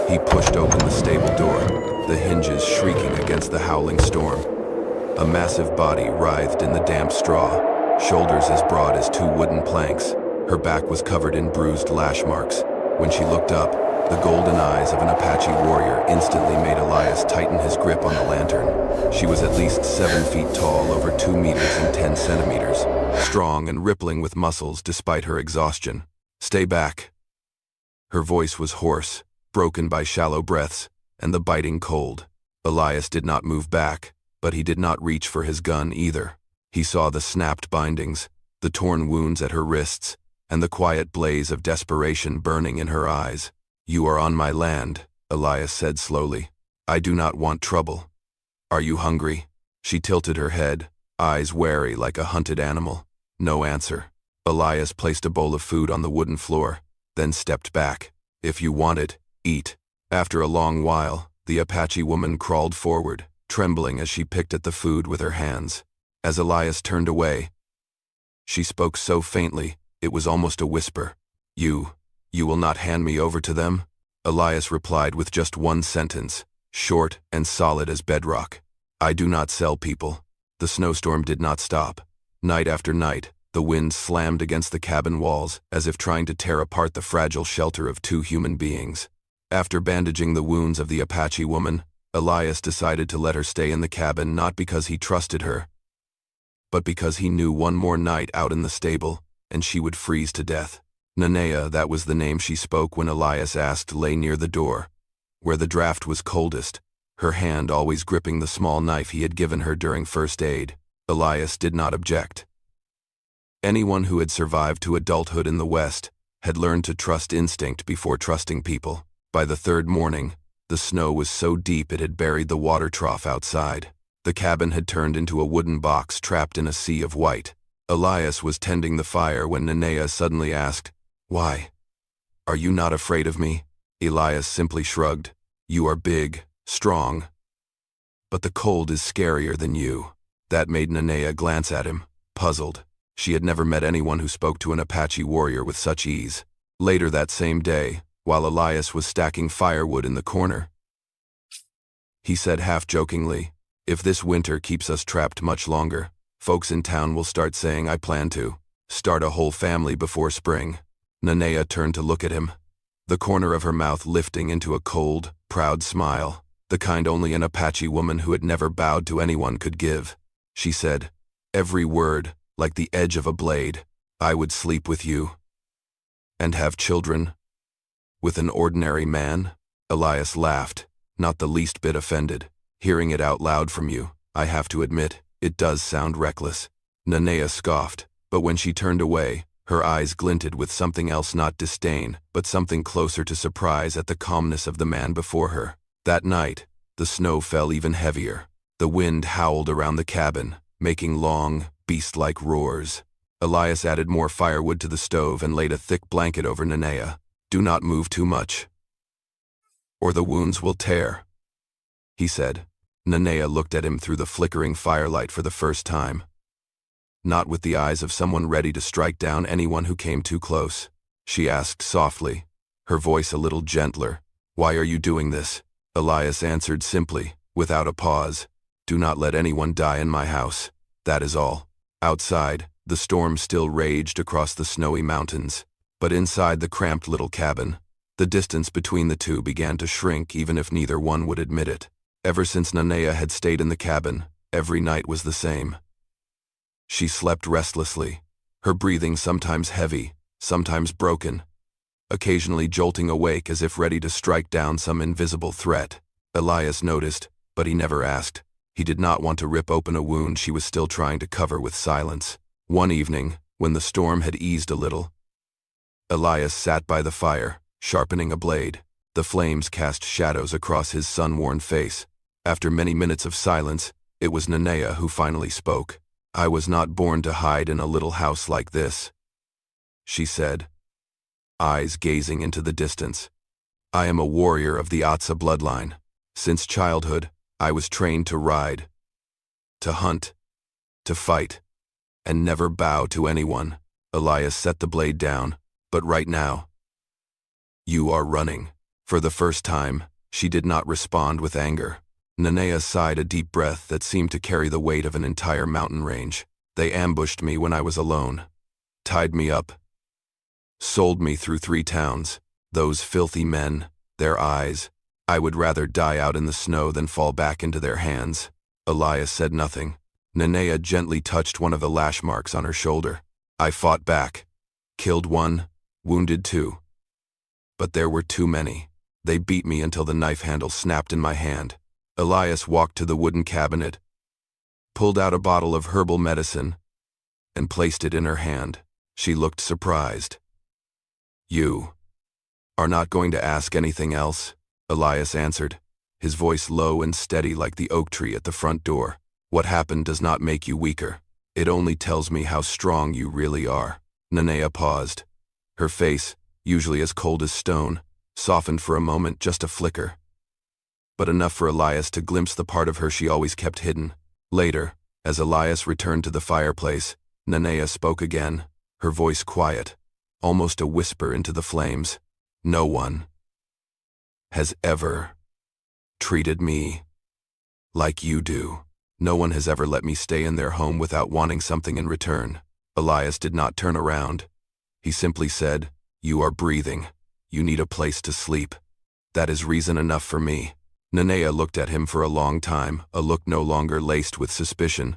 He pushed open the stable door, the hinges shrieking against the howling storm. A massive body writhed in the damp straw, shoulders as broad as two wooden planks. Her back was covered in bruised lash marks. When she looked up, the golden eyes of an Apache warrior instantly made Elias tighten his grip on the lantern. She was at least 7 feet tall, over 2 meters and 10 centimeters, strong and rippling with muscles despite her exhaustion. "Stay back." Her voice was hoarse, broken by shallow breaths and the biting cold. Elias did not move back, but he did not reach for his gun either. He saw the snapped bindings, the torn wounds at her wrists, and the quiet blaze of desperation burning in her eyes. "You are on my land," Elias said slowly. "I do not want trouble. Are you hungry?" She tilted her head, eyes wary like a hunted animal. No answer. Elias placed a bowl of food on the wooden floor, then stepped back. "If you want it, eat." After a long while, the Apache woman crawled forward, trembling as she picked at the food with her hands. As Elias turned away, she spoke so faintly, it was almost a whisper. You will not hand me over to them?" Elias replied with just one sentence, short and solid as bedrock. "I do not sell people." The snowstorm did not stop. Night after night, the wind slammed against the cabin walls as if trying to tear apart the fragile shelter of 2 human beings. After bandaging the wounds of the Apache woman, Elias decided to let her stay in the cabin, not because he trusted her, but because he knew one more night out in the stable, and she would freeze to death. Nanea, that was the name she spoke when Elias asked, lay near the door, where the draft was coldest, her hand always gripping the small knife he had given her during first aid. Elias did not object. Anyone who had survived to adulthood in the West had learned to trust instinct before trusting people. By the 3rd morning, the snow was so deep it had buried the water trough outside. The cabin had turned into a wooden box trapped in a sea of white. Elias was tending the fire when Nanea suddenly asked, "Why? Are you not afraid of me?" Elias simply shrugged. "You are big, strong, but the cold is scarier than you." That made Nanea glance at him, puzzled. She had never met anyone who spoke to an Apache warrior with such ease. Later that same day, while Elias was stacking firewood in the corner, he said half-jokingly, "If this winter keeps us trapped much longer, folks in town will start saying I plan to start a whole family before spring." Nanea turned to look at him, the corner of her mouth lifting into a cold, proud smile, the kind only an Apache woman who had never bowed to anyone could give. She said, every word like the edge of a blade, "I would sleep with you and have children with an ordinary man." Elias laughed, not the least bit offended. "Hearing it out loud from you, I have to admit, it does sound reckless." Nanea scoffed, but when she turned away, her eyes glinted with something else, not disdain, but something closer to surprise at the calmness of the man before her. That night, the snow fell even heavier. The wind howled around the cabin, making long, beast-like roars. Elias added more firewood to the stove and laid a thick blanket over Nanea. "Do not move too much, or the wounds will tear," he said. Nanea looked at him through the flickering firelight for the first time, not with the eyes of someone ready to strike down anyone who came too close. She asked softly, her voice a little gentler, "Why are you doing this?" Elias answered simply, without a pause, "Do not let anyone die in my house. That is all." Outside, the storm still raged across the snowy mountains, but inside the cramped little cabin, the distance between the two began to shrink, even if neither one would admit it. Ever since Nanea had stayed in the cabin, every night was the same. She slept restlessly, her breathing sometimes heavy, sometimes broken, occasionally jolting awake as if ready to strike down some invisible threat. Elias noticed, but he never asked. He did not want to rip open a wound she was still trying to cover with silence. One evening, when the storm had eased a little, Elias sat by the fire, sharpening a blade. The flames cast shadows across his sun-worn face. After many minutes of silence, it was Nanea who finally spoke. "I was not born to hide in a little house like this," she said, eyes gazing into the distance. "I am a warrior of the Atsa bloodline. Since childhood, I was trained to ride, to hunt, to fight, and never bow to anyone." Elias set the blade down. "But right now, you are running For the first time, she did not respond with anger. Nanea sighed a deep breath that seemed to carry the weight of an entire mountain range. They ambushed me when I was alone, tied me up, sold me through 3 towns. Those filthy men, their eyes. I would rather die out in the snow than fall back into their hands. Elias said nothing. Nanea gently touched one of the lash marks on her shoulder. I fought back. Killed 1, wounded 2. But there were too many. They beat me until the knife handle snapped in my hand. Elias walked to the wooden cabinet, pulled out a bottle of herbal medicine, and placed it in her hand. She looked surprised. You are not going to ask anything else? Elias answered, his voice low and steady like the oak tree at the front door. What happened does not make you weaker. It only tells me how strong you really are. Nanea paused. Her face, usually as cold as stone, softened for a moment, just a flicker. But enough for Elias to glimpse the part of her she always kept hidden. Later, as Elias returned to the fireplace, Nanea spoke again, her voice quiet, almost a whisper into the flames. No one has ever treated me like you do. No one has ever let me stay in their home without wanting something in return. Elias did not turn around. He simply said, You are breathing. You need a place to sleep. That is reason enough for me. Nanea looked at him for a long time, a look no longer laced with suspicion,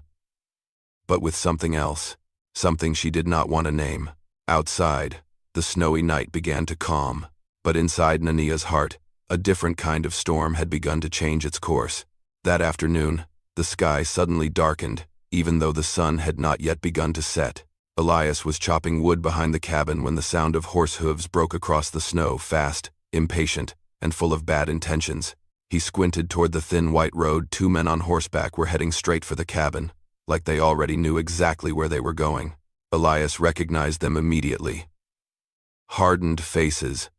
but with something else, something she did not want to name. Outside, the snowy night began to calm, but inside Nanea's heart, a different kind of storm had begun to change its course. That afternoon, the sky suddenly darkened, even though the sun had not yet begun to set. Elias was chopping wood behind the cabin when the sound of horse hooves broke across the snow, fast, impatient, and full of bad intentions. He squinted toward the thin white road. 2 men on horseback were heading straight for the cabin, like they already knew exactly where they were going. Elias recognized them immediately. Hardened faces.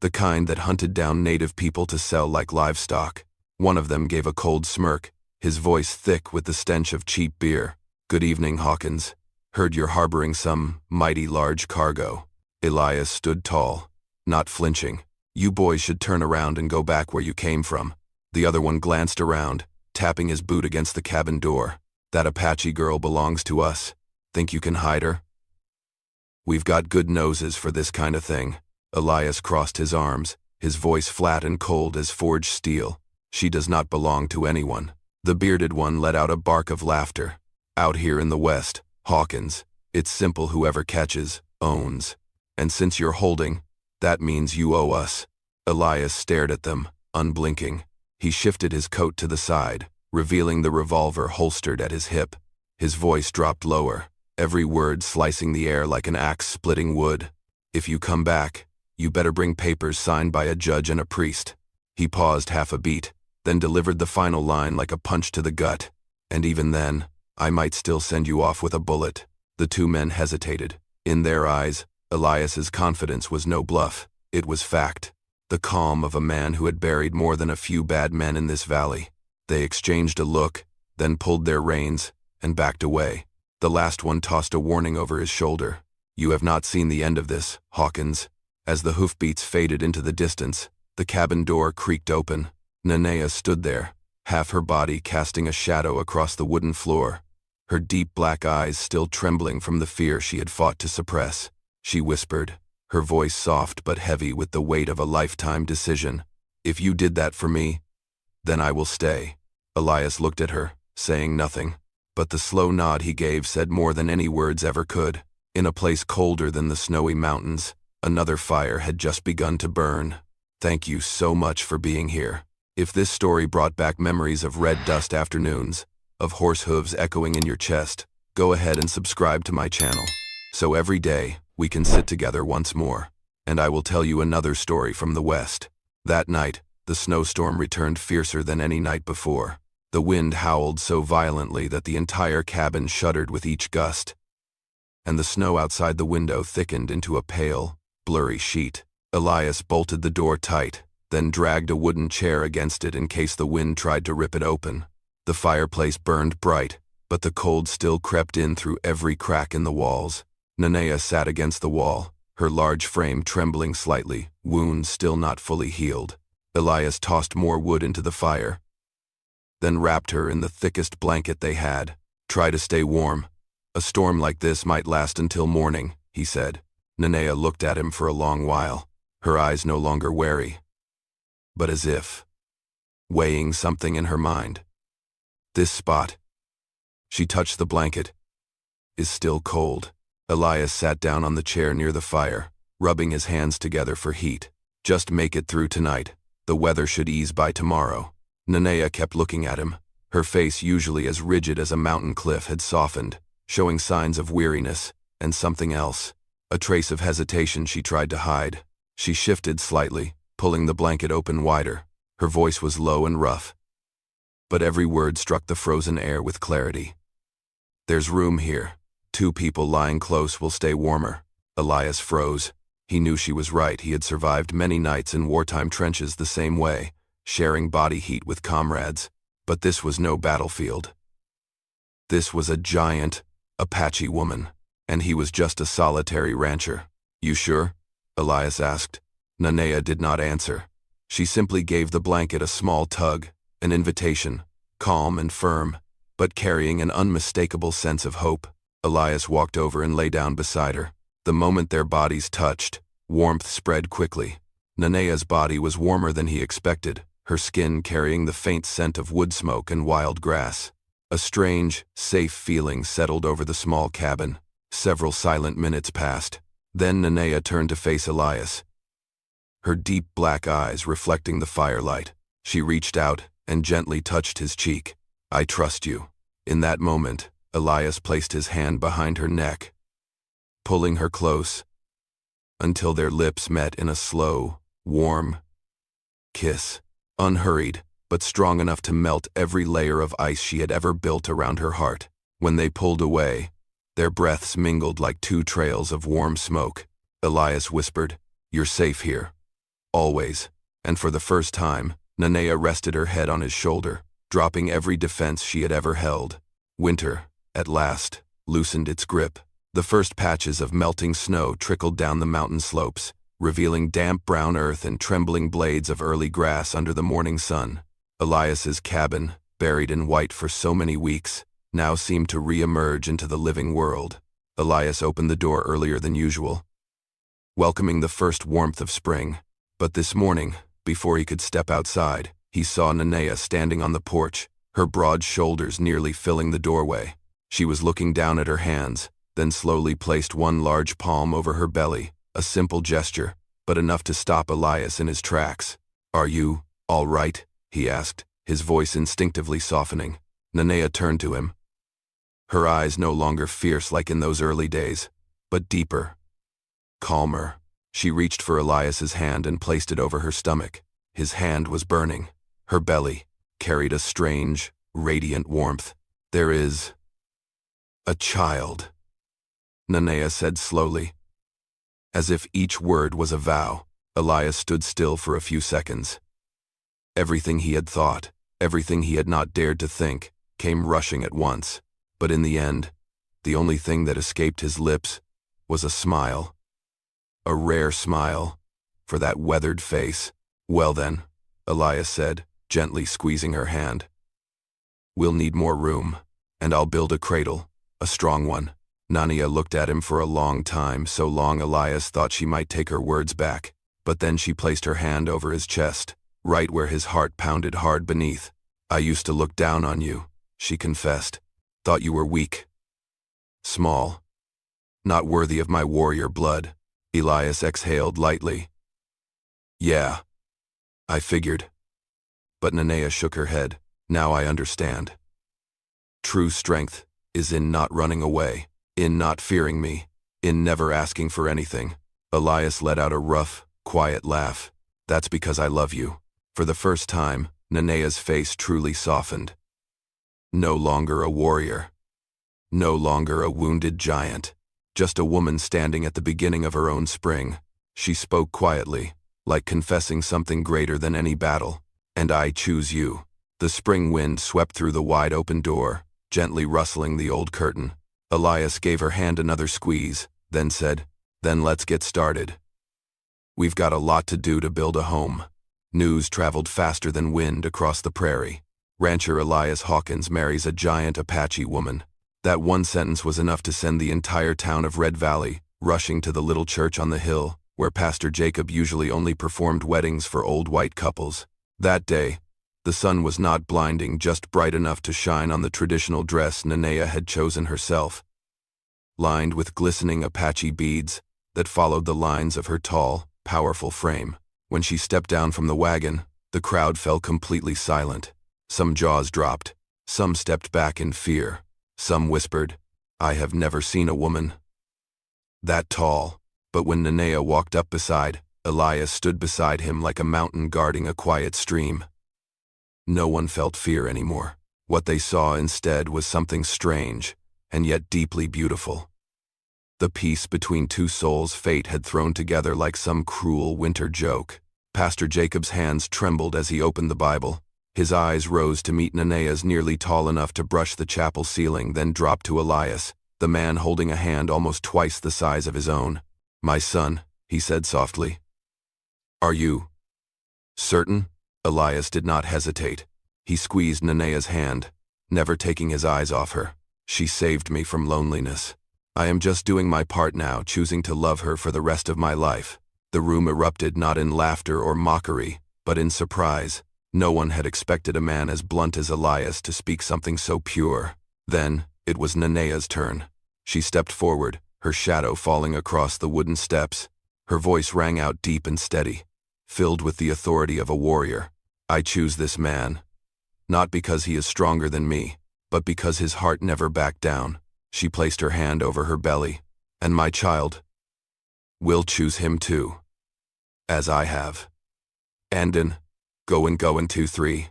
The kind that hunted down native people to sell like livestock. One of them gave a cold smirk, his voice thick with the stench of cheap beer. Good evening, Hawkins. Heard you're harboring some mighty large cargo. Elias stood tall, not flinching. You boys should turn around and go back where you came from. The other one glanced around, tapping his boot against the cabin door. That Apache girl belongs to us. Think you can hide her? We've got good noses for this kind of thing. Elias crossed his arms, his voice flat and cold as forged steel. She does not belong to anyone. The bearded one let out a bark of laughter. Out here in the West, Hawkins, it's simple: whoever catches, owns. And since you're holding, that means you owe us. Elias stared at them, unblinking. He shifted his coat to the side, revealing the revolver holstered at his hip. His voice dropped lower, every word slicing the air like an axe splitting wood. If you come back, you better bring papers signed by a judge and a priest. He paused half a beat, then delivered the final line like a punch to the gut. And even then, I might still send you off with a bullet. The 2 men hesitated. In their eyes, Elias's confidence was no bluff. It was fact. The calm of a man who had buried more than a few bad men in this valley. They exchanged a look, then pulled their reins, and backed away. The last one tossed a warning over his shoulder. You have not seen the end of this, Hawkins. As the hoofbeats faded into the distance, the cabin door creaked open. Nanea stood there, half her body casting a shadow across the wooden floor, her deep black eyes still trembling from the fear she had fought to suppress. She whispered, her voice soft but heavy with the weight of a lifetime decision. If you did that for me, then I will stay. Elias looked at her, saying nothing, but the slow nod he gave said more than any words ever could. In a place colder than the snowy mountains, another fire had just begun to burn. Thank you so much for being here. If this story brought back memories of red dust afternoons, of horse hooves echoing in your chest, go ahead and subscribe to my channel, so every day we can sit together once more, and I will tell you another story from the West. That night, the snowstorm returned fiercer than any night before. The wind howled so violently that the entire cabin shuddered with each gust, and the snow outside the window thickened into a pale, blurry sheet. Elias bolted the door tight, then dragged a wooden chair against it in case the wind tried to rip it open. The fireplace burned bright, but the cold still crept in through every crack in the walls. Nanea sat against the wall, her large frame trembling slightly, wounds still not fully healed. Elias tossed more wood into the fire, then wrapped her in the thickest blanket they had. Try to stay warm. A storm like this might last until morning, he said. Nanea looked at him for a long while, her eyes no longer wary, but as if weighing something in her mind. This spot, she touched the blanket, is still cold. Elias sat down on the chair near the fire, rubbing his hands together for heat. Just make it through tonight. The weather should ease by tomorrow. Nanea kept looking at him. Her face, usually as rigid as a mountain cliff, had softened, showing signs of weariness and something else. A trace of hesitation she tried to hide. She shifted slightly, pulling the blanket open wider. Her voice was low and rough, but every word struck the frozen air with clarity. There's room here. 2 people lying close will stay warmer. Elias froze. He knew she was right. He had survived many nights in wartime trenches the same way, sharing body heat with comrades. But this was no battlefield. This was a giant Apache woman, and he was just a solitary rancher. You sure? Elias asked. Nanea did not answer. She simply gave the blanket a small tug, an invitation, calm and firm, but carrying an unmistakable sense of hope. Elias walked over and lay down beside her. The moment their bodies touched, warmth spread quickly. Nanea's body was warmer than he expected, her skin carrying the faint scent of wood smoke and wild grass. A strange, safe feeling settled over the small cabin. Several silent minutes passed. Then Nanea turned to face Elias, her deep black eyes reflecting the firelight. She reached out and gently touched his cheek. I trust you. In that moment, Elias placed his hand behind her neck, pulling her close, until their lips met in a slow, warm kiss. Unhurried, but strong enough to melt every layer of ice she had ever built around her heart. When they pulled away, their breaths mingled like 2 trails of warm smoke. Elias whispered, You're safe here. Always. And for the first time, Nanea rested her head on his shoulder, dropping every defense she had ever held. Winter, at last, loosened its grip. The first patches of melting snow trickled down the mountain slopes, revealing damp brown earth and trembling blades of early grass under the morning sun. Elias's cabin, buried in white for so many weeks, now seemed to re-emerge into the living world. Elias opened the door earlier than usual, welcoming the first warmth of spring. But this morning, before he could step outside, he saw Nanea standing on the porch, her broad shoulders nearly filling the doorway. She was looking down at her hands, then slowly placed one large palm over her belly, a simple gesture, but enough to stop Elias in his tracks. Are you all right? He asked, his voice instinctively softening. Nanea turned to him, her eyes no longer fierce like in those early days, but deeper, calmer. She reached for Elias's hand and placed it over her stomach. His hand was burning. Her belly carried a strange, radiant warmth. There is a child, Nanea said slowly. As if each word was a vow, Elias stood still for a few seconds. Everything he had thought, everything he had not dared to think, came rushing at once. But in the end, the only thing that escaped his lips was a smile. A rare smile for that weathered face. Well then, Elias said, gently squeezing her hand. We'll need more room, and I'll build a cradle, a strong one. Nanea looked at him for a long time, so long Elias thought she might take her words back. But then she placed her hand over his chest, right where his heart pounded hard beneath. I used to look down on you, she confessed. Thought you were weak, small, not worthy of my warrior blood. Elias exhaled lightly. Yeah, I figured. But Nanea shook her head. Now I understand. True strength is in not running away, in not fearing me, in never asking for anything. Elias let out a rough, quiet laugh. That's because I love you. For the first time, Nanea's face truly softened. No longer a warrior. No longer a wounded giant. Just a woman standing at the beginning of her own spring. She spoke quietly, like confessing something greater than any battle. And I choose you. The spring wind swept through the wide-open door, gently rustling the old curtain. Elias gave her hand another squeeze, then said, Then let's get started. We've got a lot to do to build a home. News traveled faster than wind across the prairie. Rancher Elias Hawkins marries a giant Apache woman. That one sentence was enough to send the entire town of Red Valley rushing to the little church on the hill, where Pastor Jacob usually only performed weddings for old white couples. That day, the sun was not blinding, just bright enough to shine on the traditional dress Nanea had chosen herself, lined with glistening Apache beads that followed the lines of her tall, powerful frame. When she stepped down from the wagon, the crowd fell completely silent. Some jaws dropped, some stepped back in fear, some whispered, "I have never seen a woman that tall." But when Nanea walked up beside, Elias stood beside him like a mountain guarding a quiet stream. No one felt fear anymore. What they saw instead was something strange, and yet deeply beautiful. The peace between two souls fate had thrown together like some cruel winter joke. Pastor Jacob's hands trembled as he opened the Bible. His eyes rose to meet Nanea's, nearly tall enough to brush the chapel ceiling, then dropped to Elias, the man holding a hand almost twice the size of his own. "My son," he said softly. "Are you certain?" Elias did not hesitate. He squeezed Nanea's hand, never taking his eyes off her. "She saved me from loneliness. I am just doing my part now, choosing to love her for the rest of my life." The room erupted, not in laughter or mockery, but in surprise. No one had expected a man as blunt as Elias to speak something so pure. Then, it was Nanea's turn. She stepped forward, her shadow falling across the wooden steps. Her voice rang out deep and steady, filled with the authority of a warrior. "I choose this man, not because he is stronger than me, but because his heart never backed down." She placed her hand over her belly. "And my child will choose him too, as I have. Andon, go and go in 2-3.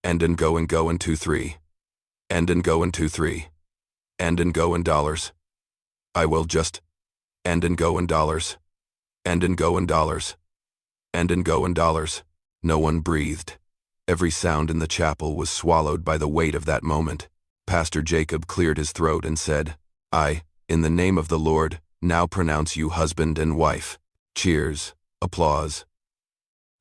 Andon, go and go in 2-3. Andon, go in 2-3. Andon, go in dollars. I will just. Andon, go in dollars. Andon, go in dollars. Andon, go in dollars." No one breathed. Every sound in the chapel was swallowed by the weight of that moment. Pastor Jacob cleared his throat and said, "I, in the name of the Lord, now pronounce you husband and wife." Cheers, applause,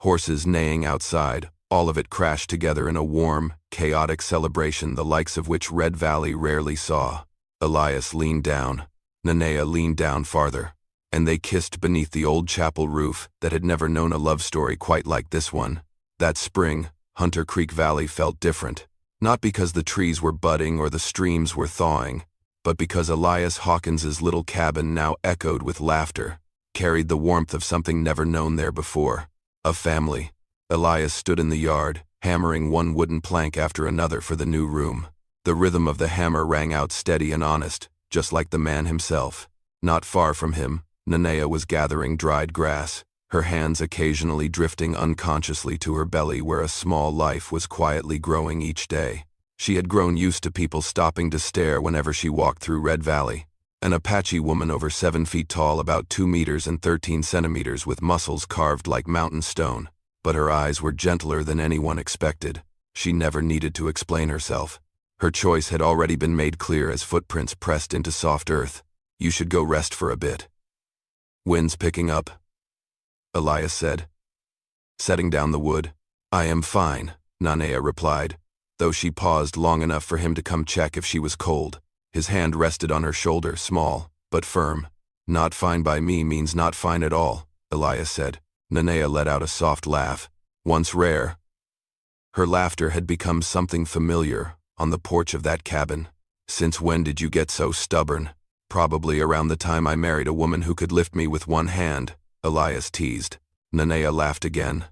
horses neighing outside, all of it crashed together in a warm, chaotic celebration the likes of which Red Valley rarely saw. Elias leaned down. Nanea leaned down farther, and they kissed beneath the old chapel roof that had never known a love story quite like this one. That spring, Hunter Creek Valley felt different, not because the trees were budding or the streams were thawing, but because Elias Hawkins's little cabin now echoed with laughter, carried the warmth of something never known there before. A family. Elias stood in the yard, hammering one wooden plank after another for the new room. The rhythm of the hammer rang out steady and honest, just like the man himself. Not far from him, Nanea was gathering dried grass, her hands occasionally drifting unconsciously to her belly where a small life was quietly growing each day. She had grown used to people stopping to stare whenever she walked through Red Valley. An Apache woman over 7 feet tall, about 2 meters and 13 centimeters, with muscles carved like mountain stone. But her eyes were gentler than anyone expected. She never needed to explain herself. Her choice had already been made clear as footprints pressed into soft earth. "You should go rest for a bit." "Wind's picking up," Elias said, setting down the wood. "I am fine," Nanea replied, though she paused long enough for him to come check if she was cold. His hand rested on her shoulder, small, but firm. "Not fine by me means not fine at all," Elias said. Nanea let out a soft laugh. Once rare, her laughter had become something familiar on the porch of that cabin. "Since when did you get so stubborn?" "Probably around the time I married a woman who could lift me with one hand," Elias teased. Nanea laughed again,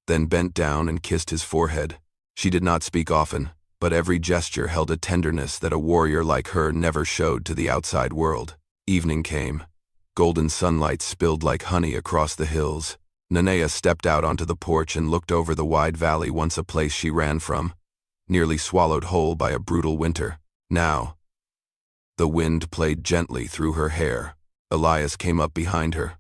then bent down and kissed his forehead. She did not speak often, but every gesture held a tenderness that a warrior like her never showed to the outside world. Evening came. Golden sunlight spilled like honey across the hills. Nanea stepped out onto the porch and looked over the wide valley, once a place she ran from, nearly swallowed whole by a brutal winter. Now, the wind played gently through her hair. Elias came up behind her,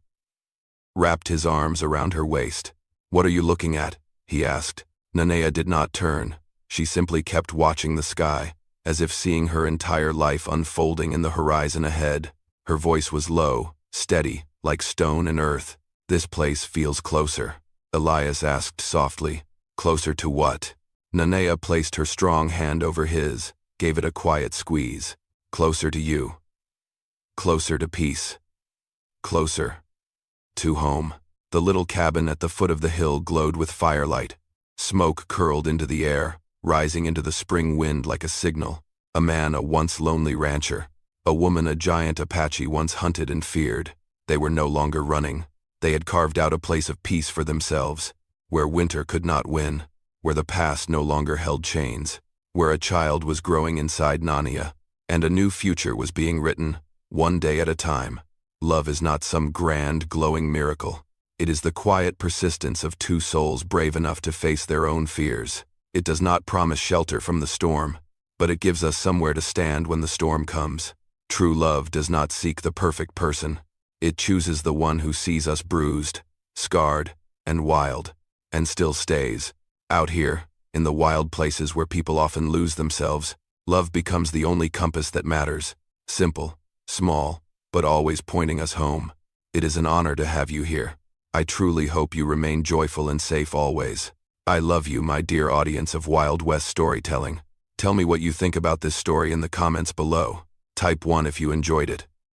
wrapped his arms around her waist. "What are you looking at?" he asked. Nanea did not turn. She simply kept watching the sky, as if seeing her entire life unfolding in the horizon ahead. Her voice was low, steady, like stone and earth. This place feels closer. Elias asked softly. Closer to what? Nanea placed her strong hand over his, gave it a quiet squeeze. Closer to you. Closer to peace. Closer. To home. The little cabin at the foot of the hill glowed with firelight. Smoke curled into the air, rising into the spring wind like a signal. A man, a once lonely rancher. A woman, a giant Apache once hunted and feared. They were no longer running. They had carved out a place of peace for themselves, where winter could not win, where the past no longer held chains, where a child was growing inside Narnia, and a new future was being written, one day at a time. Love is not some grand, glowing miracle. It is the quiet persistence of two souls brave enough to face their own fears. It does not promise shelter from the storm, but it gives us somewhere to stand when the storm comes. True love does not seek the perfect person. It chooses the one who sees us bruised, scarred, and wild, and still stays. Out here, in the wild places where people often lose themselves, love becomes the only compass that matters. Simple, small, but always pointing us home. It is an honor to have you here. I truly hope you remain joyful and safe always. I love you, my dear audience of Wild West storytelling. Tell me what you think about this story in the comments below. Type 1 if you enjoyed it.